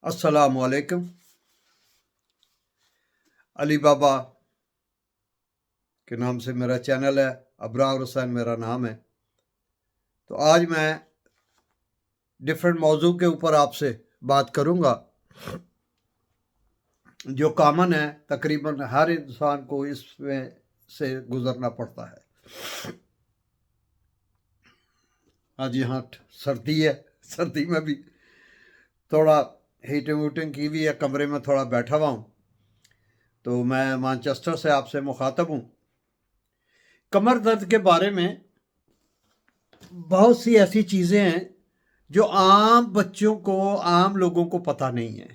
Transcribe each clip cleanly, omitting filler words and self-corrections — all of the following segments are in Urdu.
السلام علیکم۔ علی بابا کے نام سے میرا چینل ہے، ابرار حسین میرا نام ہے۔ تو آج میں ڈیفرنٹ موضوع کے اوپر آپ سے بات کروں گا جو کامن ہے، تقریباً ہر انسان کو اس میں سے گزرنا پڑتا ہے۔ آج یہاں سردی ہے، سردی میں بھی تھوڑا ہیٹنگ ووٹنگ کی ہوئی ہے، کمرے میں تھوڑا بیٹھا ہوا ہوں۔ تو میں مانچسٹر سے آپ سے مخاطب ہوں۔ کمر درد کے بارے میں بہت سی ایسی چیزیں ہیں جو عام بچوں کو، عام لوگوں کو پتہ نہیں ہے۔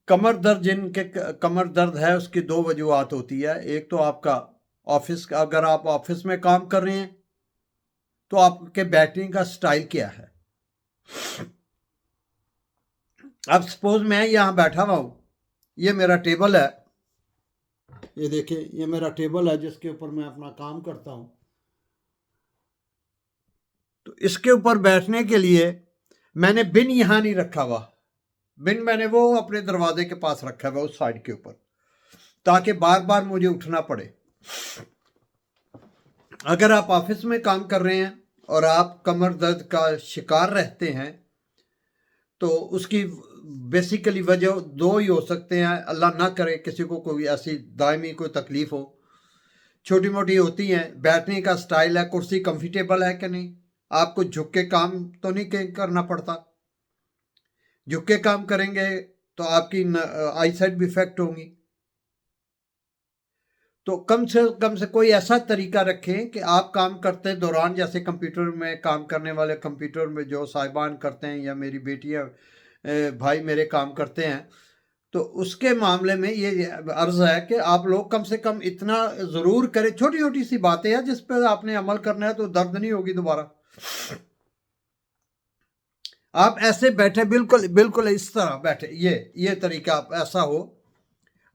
کمر درد، جن کے کمر درد ہے، اس کی دو وجوہات ہوتی ہے۔ ایک تو آپ کا آفس، اگر آپ آفس میں کام کر رہے ہیں تو آپ کے بیٹھنے کا سٹائل کیا ہے۔ اب سپوز میں یہاں بیٹھا ہوا ہوں، یہ میرا ٹیبل ہے، یہ دیکھیں، یہ میرا ٹیبل ہے جس کے اوپر میں اپنا کام کرتا ہوں۔ تو اس کے اوپر بیٹھنے کے لیے میں نے بن یہاں نہیں رکھا ہوا، بن میں نے وہ اپنے دروازے کے پاس رکھا ہوا، اس سائڈ کے اوپر، تاکہ بار بار مجھے اٹھنا پڑے۔ اگر آپ آفس میں کام کر رہے ہیں اور آپ کمر درد کا شکار رہتے ہیں تو اس کی بیسیکلی وجہ دو ہی ہو سکتے ہیں، اللہ نہ کرے کسی کو کوئی ایسی دائمی کوئی تکلیف ہو۔ چھوٹی موٹی ہوتی ہیں، بیٹھنے کا سٹائل ہے، کرسی کمفرٹیبل ہے کہ نہیں، آپ کو جھک کے کام تو نہیں کرنا پڑتا۔ جھک کے کام کریں گے تو آپ کی آئی سائٹ بھی افیکٹ ہوں گی۔ تو کم سے کوئی ایسا طریقہ رکھیں کہ آپ کام کرتے دوران، جیسے کمپیوٹر میں کام کرنے والے، کمپیوٹر میں جو صاحبان کرتے ہیں یا میری بیٹیاں بھائی میرے کام کرتے ہیں، تو اس کے معاملے میں یہ عرض ہے کہ آپ لوگ کم سے کم اتنا ضرور کریں، چھوٹی چھوٹی سی باتیں ہیں جس پہ آپ نے عمل کرنا ہے، تو درد نہیں ہوگی دوبارہ۔ آپ ایسے بیٹھے، بالکل اس طرح بیٹھے، یہ طریقہ آپ ایسا ہو،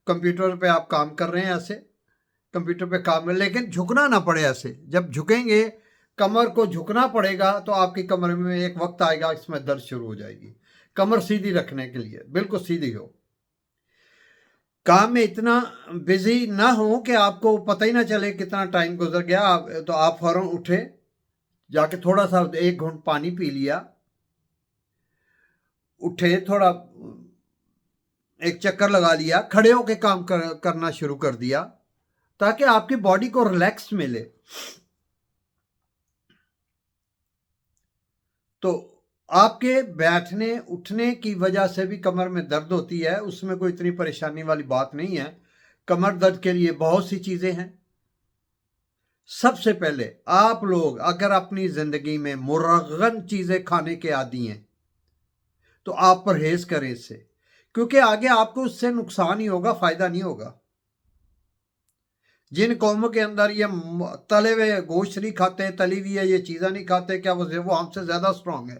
کمپیوٹر پہ آپ کام کر رہے ہیں ایسے، کمپیوٹر پہ کام ہے، لیکن جھکنا نہ پڑے ایسے۔ جب جھکیں گے، کمر کو جھکنا پڑے گا تو آپ کی کمر میں ایک وقت آئے گا اس میں درد شروع ہو جائے گی۔ کمر سیدھی رکھنے کے لیے بالکل سیدھی ہو، کام میں اتنا بزی نہ ہو کہ آپ کو پتہ ہی نہ چلے کتنا ٹائم گزر گیا۔ تو آپ فوراً اٹھے، جا کے تھوڑا سا 1 گھونٹ پانی پی لیا، اٹھے، تھوڑا ایک چکر لگا لیا، کھڑے ہو کے کام کرنا شروع کر دیا، تاکہ آپ کی باڈی کو ریلیکس ملے۔ تو آپ کے بیٹھنے اٹھنے کی وجہ سے بھی کمر میں درد ہوتی ہے، اس میں کوئی اتنی پریشانی والی بات نہیں ہے۔ کمر درد کے لیے بہت سی چیزیں ہیں۔ سب سے پہلے آپ لوگ اگر اپنی زندگی میں مرغن چیزیں کھانے کے عادی ہیں تو آپ پرہیز کریں اس سے، کیونکہ آگے آپ کو اس سے نقصان ہی ہوگا، فائدہ نہیں ہوگا۔ جن قوموں کے اندر یہ تلے ہوئے گوشت نہیں کھاتے، تلی ہوئی ہے یہ چیزیں نہیں کھاتے، کیا وہ ہم سے زیادہ اسٹرانگ ہے؟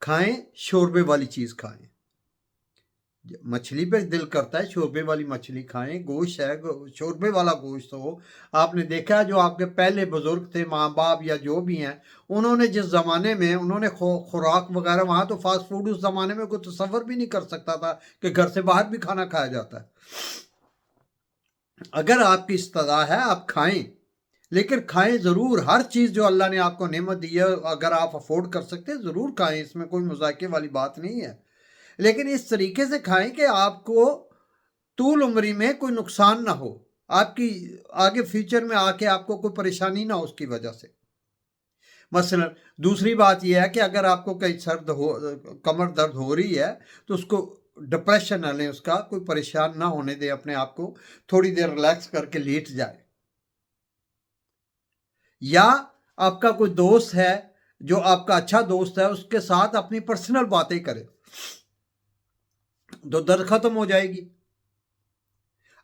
کھائیں، شوربے والی چیز کھائیں۔ مچھلی پہ دل کرتا ہے شوربے والی مچھلی کھائیں، گوشت ہے شوربے والا گوشت ہو۔ آپ نے دیکھا جو آپ کے پہلے بزرگ تھے، ماں باپ یا جو بھی ہیں، انہوں نے جس زمانے میں انہوں نے خوراک وغیرہ، وہاں تو فاسٹ فوڈ اس زمانے میں کوئی تصور بھی نہیں کر سکتا تھا کہ گھر سے باہر بھی کھانا کھایا جاتا ہے۔ اگر آپ کی استطاعت ہے آپ کھائیں، لیکن کھائیں ضرور۔ ہر چیز جو اللہ نے آپ کو نعمت دی ہے، اگر آپ افورڈ کر سکتے ہیں ضرور کھائیں، اس میں کوئی مذاکرے والی بات نہیں ہے، لیکن اس طریقے سے کھائیں کہ آپ کو طول عمری میں کوئی نقصان نہ ہو، آپ کی آگے فیوچر میں آ کے آپ کو کوئی پریشانی نہ ہو اس کی وجہ سے۔ مثلا دوسری بات یہ ہے کہ اگر آپ کو کئی کمر درد ہو رہی ہے تو اس کو ڈپریشن نہ لیں، اس کا کوئی پریشان نہ ہونے دیں اپنے آپ کو، تھوڑی دیر ریلیکس کر کے لیٹ جائے، یا آپ کا کوئی دوست ہے جو آپ کا اچھا دوست ہے، اس کے ساتھ اپنی پرسنل باتیں کرے تو درد ختم ہو جائے گی۔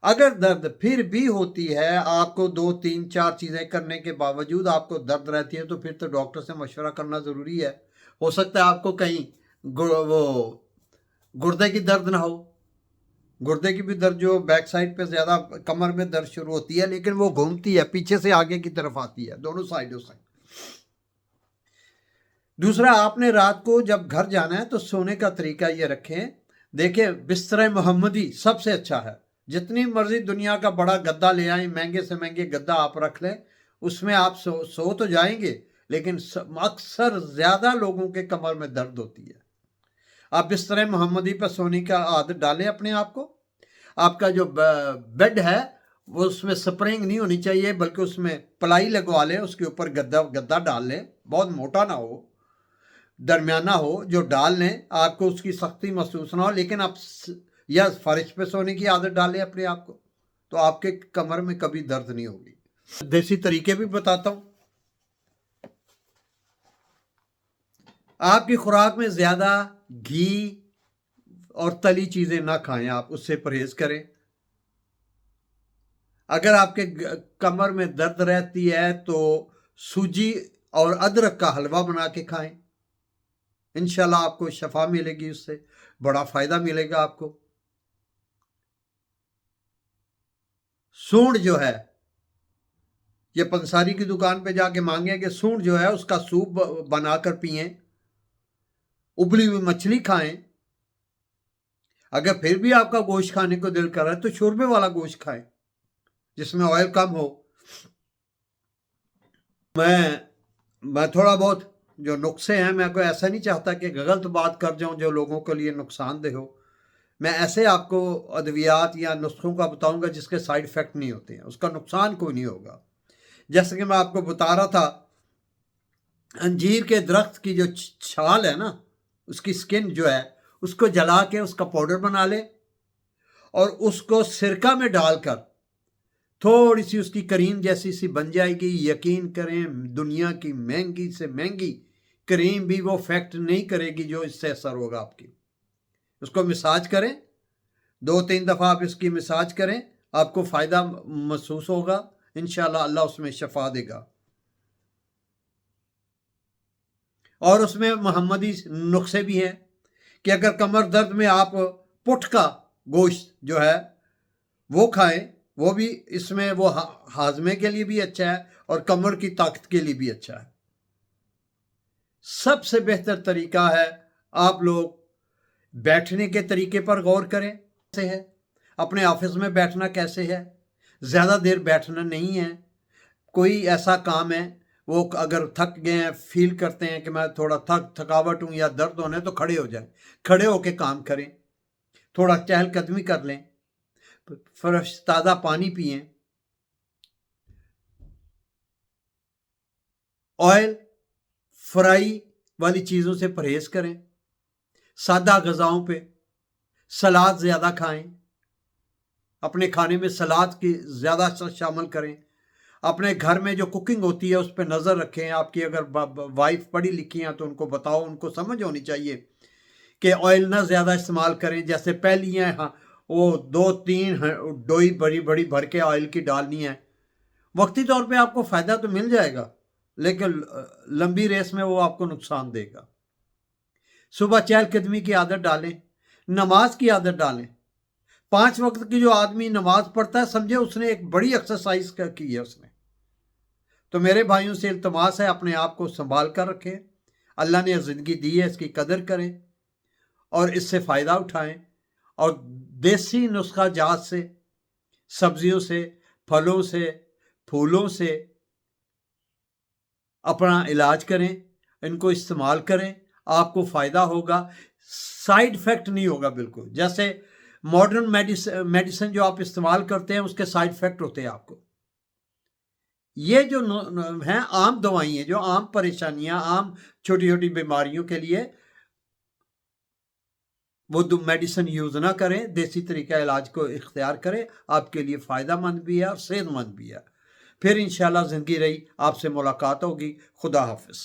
اگر درد پھر بھی ہوتی ہے، آپ کو 2 3 4 چیزیں کرنے کے باوجود آپ کو درد رہتی ہے، تو پھر تو ڈاکٹر سے مشورہ کرنا ضروری ہے۔ ہو سکتا ہے آپ کو کہیں وہ گردے کی درد نہ ہو، گردے کی بھی درد جو بیک سائڈ پہ زیادہ کمر میں درد شروع ہوتی ہے، لیکن وہ گھومتی ہے پیچھے سے آگے کی طرف آتی ہے، دونوں سائڈوں سے۔ دوسرا، آپ نے رات کو جب گھر جانا ہے تو سونے کا طریقہ یہ رکھیں، دیکھیں بستر محمدی سب سے اچھا ہے۔ جتنی مرضی دنیا کا بڑا گدا لے آئیں، مہنگے سے مہنگے گدا آپ رکھ لیں، اس میں آپ سو تو جائیں گے، لیکن اکثر زیادہ لوگوں کے کمر میں درد ہوتی ہے۔ آپ بستر محمدی پر سونے کا عادت ڈالیں اپنے آپ کو۔ آپ کا جو بیڈ ہے وہ اس میں سپرنگ نہیں ہونی چاہیے، بلکہ اس میں پلائی لگوا لیں، اس کے اوپر گدا ڈال لیں، بہت موٹا نہ ہو، درمیانہ ہو، جو ڈال لیں آپ کو اس کی سختی محسوس نہ ہو، لیکن آپ یا فرش پہ سونے کی عادت ڈالیں اپنے آپ کو، تو آپ کے کمر میں کبھی درد نہیں ہوگی۔ دیسی طریقے بھی بتاتا ہوں۔ آپ کی خوراک میں زیادہ گھی اور تلی چیزیں نہ کھائیں، آپ اس سے پرہیز کریں۔ اگر آپ کے کمر میں درد رہتی ہے تو سوجی اور ادرک کا حلوہ بنا کے کھائیں، انشاءاللہ آپ کو شفا ملے گی، اس سے بڑا فائدہ ملے گا آپ کو۔ سونڈ جو ہے، یہ پنساری کی دکان پہ جا کے مانگیں کہ سونڈ جو ہے اس کا سوپ بنا کر پئیں، ابلی ہوئی مچھلی کھائیں۔ اگر پھر بھی آپ کا گوشت کھانے کو دل کر رہا ہے تو شوربے والا گوشت کھائیں جس میں آئل کم ہو۔ میں تھوڑا بہت جو نسخے ہیں، میں کوئی ایسا نہیں چاہتا کہ غلط بات کر جاؤں جو لوگوں کے لیے نقصان دہ ہو۔ میں ایسے آپ کو ادویات یا نسخوں کا بتاؤں گا جس کے سائیڈ افیکٹ نہیں ہوتے ہیں، اس کا نقصان کوئی نہیں ہوگا۔ جیسے کہ میں آپ کو بتا رہا تھا، انجیر کے درخت کی جو چھال ہے نا، اس کی سکن جو ہے، اس کو جلا کے اس کا پاؤڈر بنا لے اور اس کو سرکہ میں ڈال کر تھوڑی سی اس کی کریم جیسی سی بن جائے گی۔ یقین کریں، دنیا کی مہنگی سے مہنگی کریم بھی وہ فیکٹ نہیں کرے گی جو اس سے اثر ہوگا آپ کی۔ اس کو مساج کریں، 2-3 دفعہ آپ اس کی مساج کریں، آپ کو فائدہ محسوس ہوگا، انشاءاللہ اللہ اس میں شفا دے گا۔ اور اس میں محمدی نسخے بھی ہیں کہ اگر کمر درد میں آپ پٹھ کا گوشت جو ہے وہ کھائیں، وہ بھی اس میں وہ ہاضمے کے لیے بھی اچھا ہے اور کمر کی طاقت کے لیے بھی اچھا ہے۔ سب سے بہتر طریقہ ہے، آپ لوگ بیٹھنے کے طریقے پر غور کریں، کیسے ہے اپنے آفس میں بیٹھنا، کیسے ہے، زیادہ دیر بیٹھنا نہیں ہے۔ کوئی ایسا کام ہے، وہ اگر تھک گئے ہیں، فیل کرتے ہیں کہ میں تھوڑا تھکاوٹ ہوں یا درد ہونے، تو کھڑے ہو جائیں، کھڑے ہو کے کام کریں، تھوڑا چہل قدمی کر لیں، فرش تازہ پانی پئیں، آئل فرائی والی چیزوں سے پرہیز کریں، سادہ غذاؤں پہ سلاد زیادہ کھائیں، اپنے کھانے میں سلاد کی زیادہ شامل کریں، اپنے گھر میں جو کوکنگ ہوتی ہے اس پہ نظر رکھیں۔ آپ کی اگر وائف پڑھی لکھی ہیں تو ان کو بتاؤ، ان کو سمجھ ہونی چاہیے کہ آئل نہ زیادہ استعمال کریں۔ جیسے پہلی ہیں، وہ 2-3 ڈوئی بڑی بڑی بھر کے آئل کی ڈالنی ہے، وقتی طور پہ آپ کو فائدہ تو مل جائے گا، لیکن لمبی ریس میں وہ آپ کو نقصان دے گا۔ صبح چہل قدمی کی عادت ڈالیں، نماز کی عادت ڈالیں۔ 5 وقت کی جو آدمی نماز پڑھتا ہے، سمجھے اس نے ایک بڑی ایکسرسائز کی ہے اس نے۔ تو میرے بھائیوں سے التماس ہے، اپنے آپ کو سنبھال کر رکھیں، اللہ نے زندگی دی ہے، اس کی قدر کریں اور اس سے فائدہ اٹھائیں، اور دیسی نسخہ جات سے، سبزیوں سے، پھلوں سے، پھولوں سے اپنا علاج کریں، ان کو استعمال کریں، آپ کو فائدہ ہوگا، سائیڈ افیکٹ نہیں ہوگا بالکل۔ جیسے ماڈرن میڈیسن جو آپ استعمال کرتے ہیں، اس کے سائیڈ افیکٹ ہوتے ہیں آپ کو۔ یہ جو ہیں عام دوائیں ہیں، جو عام پریشانیاں، عام چھوٹی چھوٹی بیماریوں کے لیے، وہ میڈیسن یوز نہ کریں، دیسی طریقہ علاج کو اختیار کریں، آپ کے لیے فائدہ مند بھی ہے اور صحت مند بھی ہے۔ پھر انشاءاللہ زندگی رہی، آپ سے ملاقات ہوگی۔ خدا حافظ۔